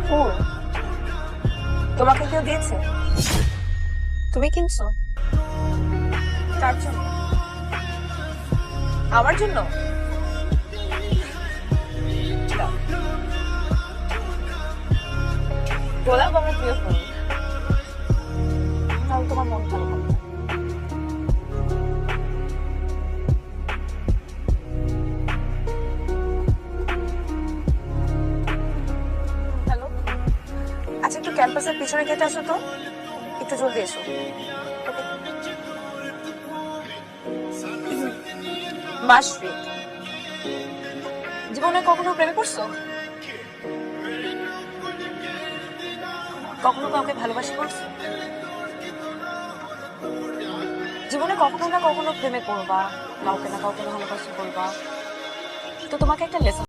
ফুল তোমাকে কেউ দিয়েছে? তুমি কিনছো? কার জন্য? আমার জন্য? দাও। গোলাপ আমার প্রিয় ফুল, তাহলে তোমার মন ভালো হবে। হ্যালো, আচ্ছা একটু ক্যাম্পাসের পিছনে গেটে আসো তো, একটু জলদি এসো। মাসফি, জীবনে কখনো প্রেমে পড়ছো? কখনো কাউকে ভালোবাসি বলছো? জীবনে কখনো না কখনো প্রেমে পড়বা, কাউকে না কাউকে ভালোবাসি বলবা। তো তোমাকে একটা লেসন